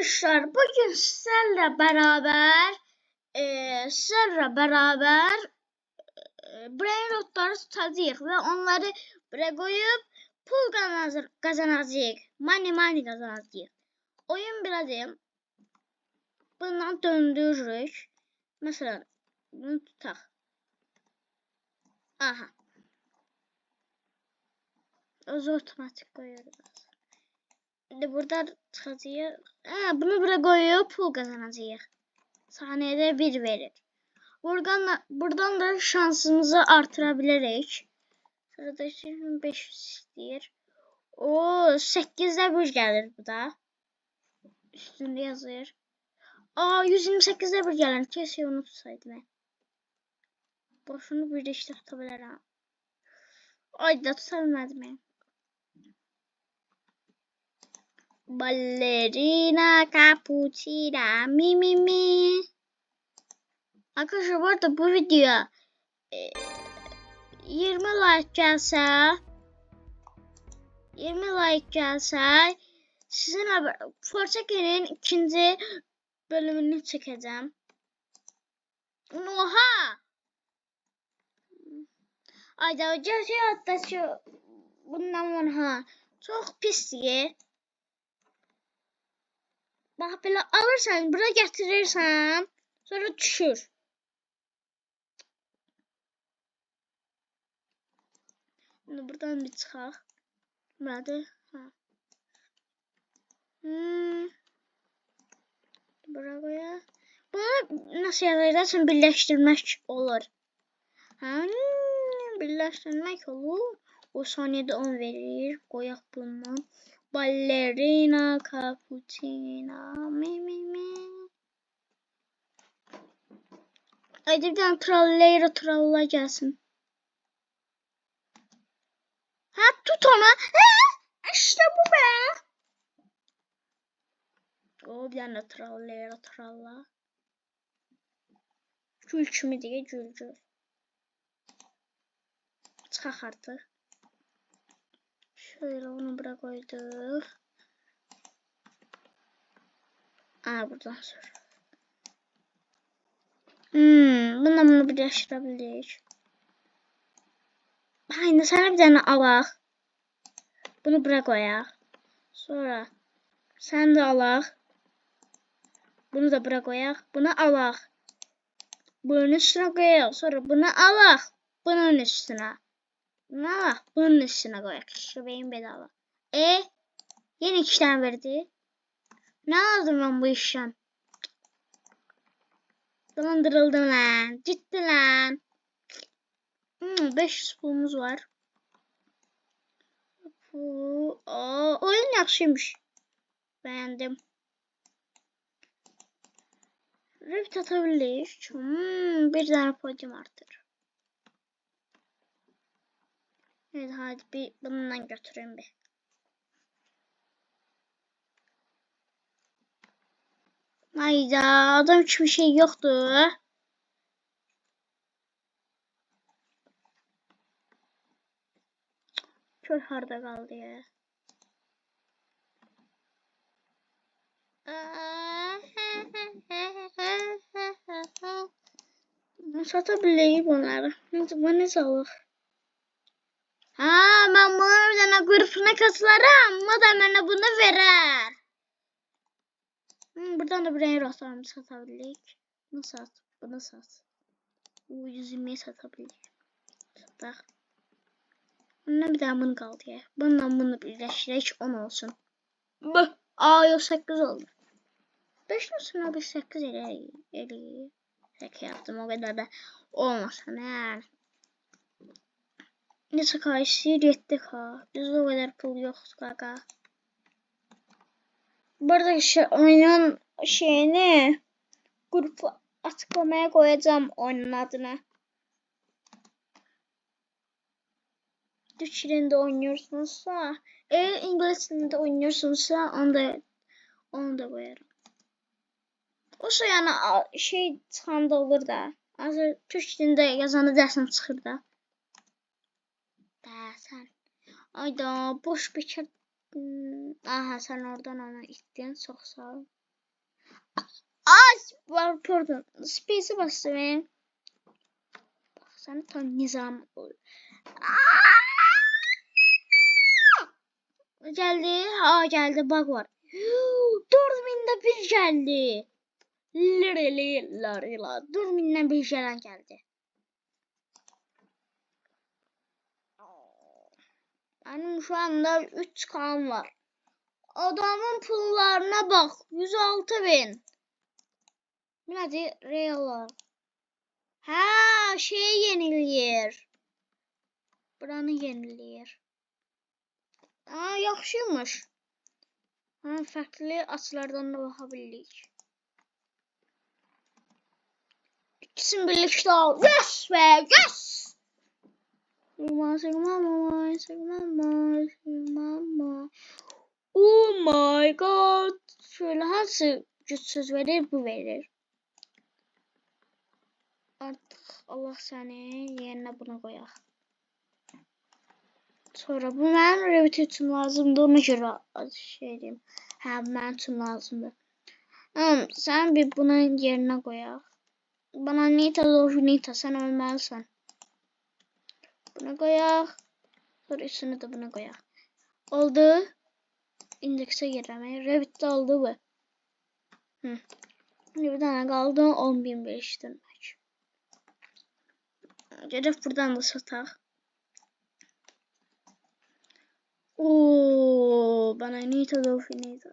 Arkadaşlar bugün sizlerle beraber brain rotları tutacağıq ve onları buraya koyup pul kazanacağıq. Money kazanacağıq. Oyun birazcık bundan döndürürük. Mesela bunu tutaq. Aha. Özü otomatik koyuyoruz. Şimdi burada tutacağıq. Bunu buraya koyup pul kazanacağıq. Saniyede 1 verir. Buradan da şansımızı artırabiliriz. Sırada 500 istəyir. O 8'de 1 gelir bu da. Üstünde yazır. 128'de 1 gelir. Keşke onu tutsaydım ben. Boşunu bir de işte tutabilirim. Ay da tutabilmedim ben. Ballerina cappuccina mi. Arkadaşlar bu arada bu videoya 20 like gelse sizinle Forsaken'in ikinci bölümünü çekeceğim. Oha! Ayda gerçeği hatta şu bundan ha çok pis diye. Bak böyle alırsan buraya getirirsen sonra düşür. Şimdi buradan bir çıxaq. Burada ha. Buraya. Bunu nasıl yazarsın birleştirmek olur. Birleştirmek olur. O saniyede 10 verir. Koyaq bundan. Ballerina cappuccina mi. Haydi bir tane tralla gelsin. Ha tut onu. İşte bu be. O bir tane tralla. Gül kimi diye gül. Çıxaq artıq. Şöyle onu bura koyduk. Buradan sonra. Bunu birleştirebiliriz. Aynı sana bir tane alaq. Bunu bura koyaq. Sonra sen de alaq. Bunu da bura koyaq. Bunu alaq. Bunun üstüne koyaq. Sonra bunu alaq. Bunun üstüne. Bunu alaq. Bunun üstüne koyaq. Şubeyin bedava. Yeni 2 tane verdi. Ne aldım ben bu işten? Dolandırıldım lan. Ciddi lan. 500 pulumuz var. Oyun yaxşıymış. Beğendim. Revit atabiliriz. Bir tane podium artır. Evet hadi bir bundan götüreyim bir. Hayda adam hiçbir şey yoktu. Kör harda kaldı ya. Satabilirim onları. Ne sağlık. Ben buna bir tane grubuna katılarım. O da bana bunu verir. Buradan da brain rotlarımı satabilirim. Bunu sat. 120'ye satabilirim. Satak. Bundan bir tane bunu kaldı ya. Bundan bunu birleştirerek 10 olsun. Yok 8 oldu. 5'in üstüne bir 8 eli. Şaka yaptım o kadar da olmasa ne. Neyse karşıya yettik ha. Biz o kadar pul yoktu kaka. Burada oyunun şeyini grubu açıklamaya koyacağım oyunun adını. Türk dilinde oynuyorsunuzsa, İngiliz dilinde oynuyorsunuzsa onu da koyarım. O yani şey çıxanda olur da. Hazır Türk dilində yazanı dərsəm çıxır da. Sən. Ayda boş bekar. Aha sen oradan onu ittin. Çok sağ ol. Var pardon. Space'e bastım. Bak sen tam nizam. Geldi. Ha geldi. Bug var. 4000'de bir geldi. Lirili. 4000'den bir gelen geldi. Benim şu anda 3 kan var. Adamın pullarına bak. 106.000. Hadi real. Ha şey yeniliyor. Buranı yeniliyor. Aa yaxşıymış. Ha farklı açılardan da bakabilirik. İkisini birlikte al. Yes be yes. Sigma. Oh my god. Şöyle hansı güçsüz verir bu verir. Artık Allah seni yerine bunu koyar. Sonra bu mənim revit üçün lazımdır. Ona görə şey diyeyim. Hə, mənim üçün lazımdır. Sen bir bunun yerine koyaq. Bana Nita Nita sen ölməlisən. Buna koyaq. Sonra üstünü de buna koyaq. Oldu. İndekse giremeyiz. Revit'te oldu bu. Bir tane kaldı. 10.000 birleştirmek. Gedək buradan da sataq. Ooo, bana Nita Nita.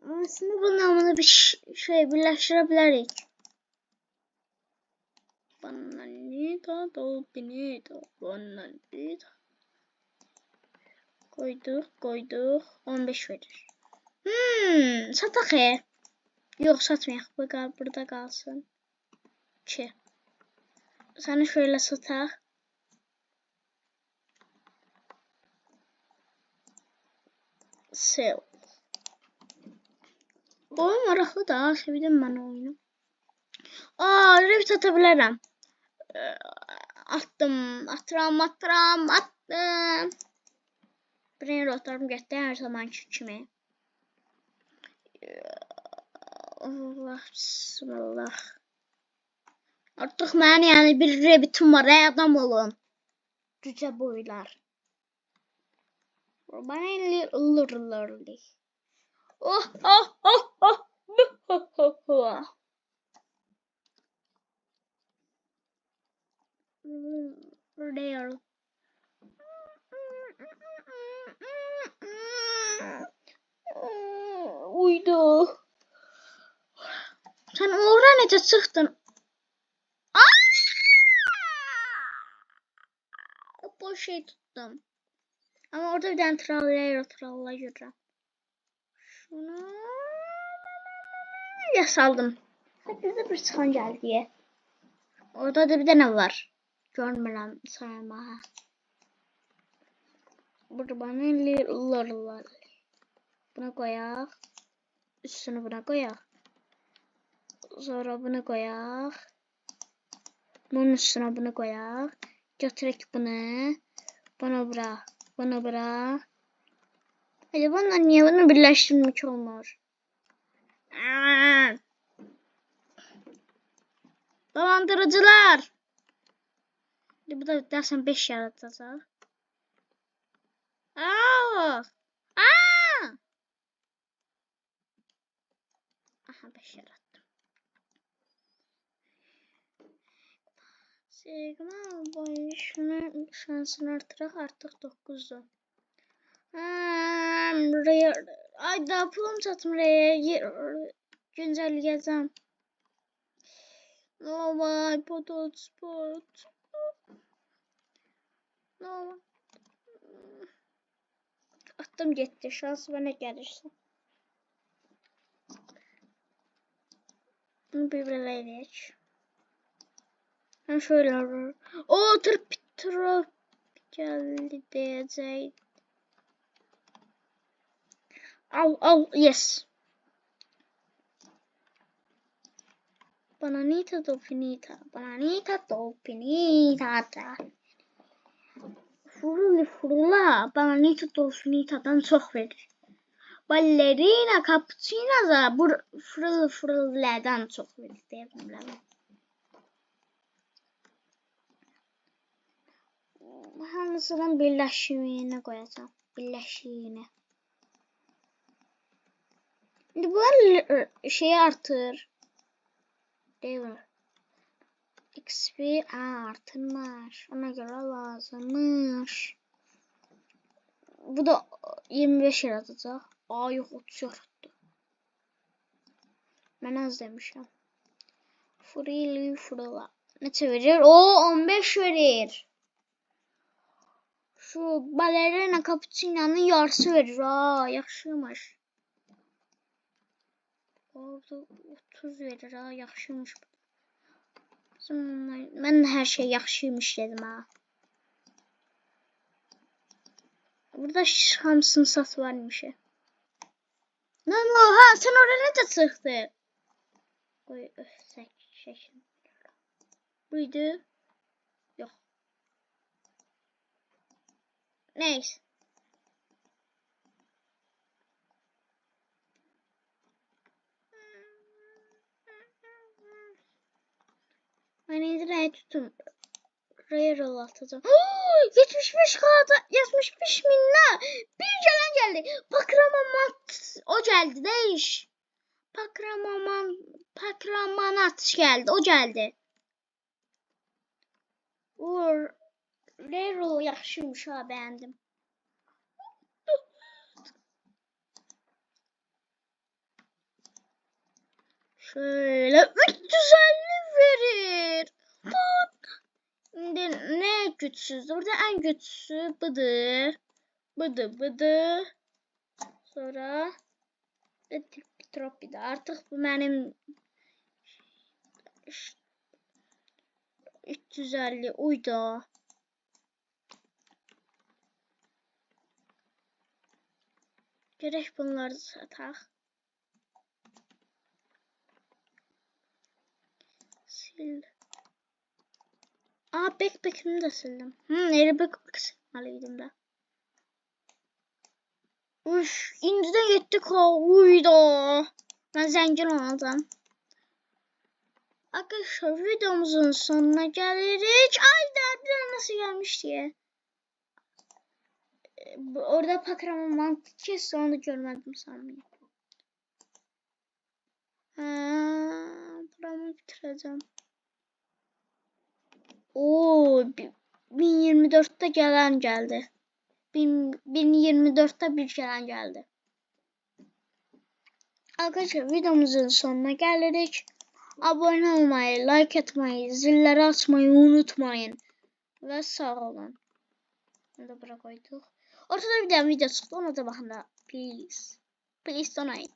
Aslında bunun namını bir şey birleştirebiliriz. Bana Nita Bana Nita. Koyduk. 15 verir. Satak ya. Yok satmayaq. Bu burada kalsın. 2. Sana şöyle satak. Sell. Oyun maraqlı da. Sevdim ben oyunu. Revit atabilirim. Atıram. Brain rotlarım getdi her zamanki kimi. Allah bismillah. Artık mən yani bir revitim var. Adam olun. Cüce boylar. Bana lırlırlı. Oh. Real. Uydu. Sen oradan nece çıktın? Boş şey tuttum. Ama orada bir tane tralla görürüm. Şunu yasaldım. Bize bir çıkan geldi. Orada da bir tane var. Görmürəm sayma. Burada bana lırlar. Buna koyaq. Üstünü buna koyaq. Sonra bunu koyaq. Bunun üstüne bunu koyaq. Götürək bunu. Bunu bura. Hadi bunlar niye bunu birleştirmek olmur? Dolandırıcılar. Bu da dersen 5 yaratacaq. Aha 5 yarattım. Sigma boyu şunun şansını artıraq artıq 9'du. Ay daha pulum çatmır. Güncelleyeceğim. No my Potot Sport. No. Attım gitti. Şansı bana gelirse. Bunu birbirleyecek. Hem şöyle olur. Trop geldi diyecek. Al yes. Bananita finita. Fırla. Bananita finita'dan çok verir. ballerina cappuccino da fırıllardan çox verir. Hamısının birləşimini qoyacağım. Birləşiyini. İndi bunlar şeyi artır. Değil. XP artırmış. Ona göre lazımmış. Bu da 25 yaratacaq. Aa yox 30 yarattı. Mən az demişəm. Freely fırla. Neçə verir? O 15 verir. Şu ballerina cappuccino'nun yarısı verir. Aa yaxşıymış. O 30 verir. Aa yaxşıymış. Mən hər şey yaxşıymış dedim ha. Burada hamısını sat varmış. Lan oha sen oraya ne çıktı? Oy şeşim. Buydu. Yok. Neyse. Ben indireye tuttum. Roll atacağım. 75 kağıda 75 minna. Bir gelen geldi. Pakramanat o geldi değiş. Pakramanat geldi. O geldi. Roll yaxşıymış ha beğendim. Şöyle 350 verir. Şimdi ne güçsüz? Burada en güçsüzü budur. Bıdı. Sonra Tropide. Artık bu benim 350 uydu. Gerek bunları sataq. Sil. Aa backpack'imi de sildim. Nereye backpack silmalıydım da. Uş, inciden gittik ha. Uydu. Ben zengin olacağım. Arkadaşlar videomuzun sonuna gelirik. Ay derdiler nasıl gelmiş diye. Orada pakraman kesti onu da görmedim sanmayın. Paramı bitireceğim. Oo 1024'te gelen geldi. 1024'te bir gelen geldi. Arkadaşlar videomuzun sonuna geldik. Abone olmayı, like etmeyi, zilleri açmayı unutmayın. Ve sağ olun. Bunu da bırak koyduk. Ortada bir tane video çıktı. Ona da bakın da. Please donate.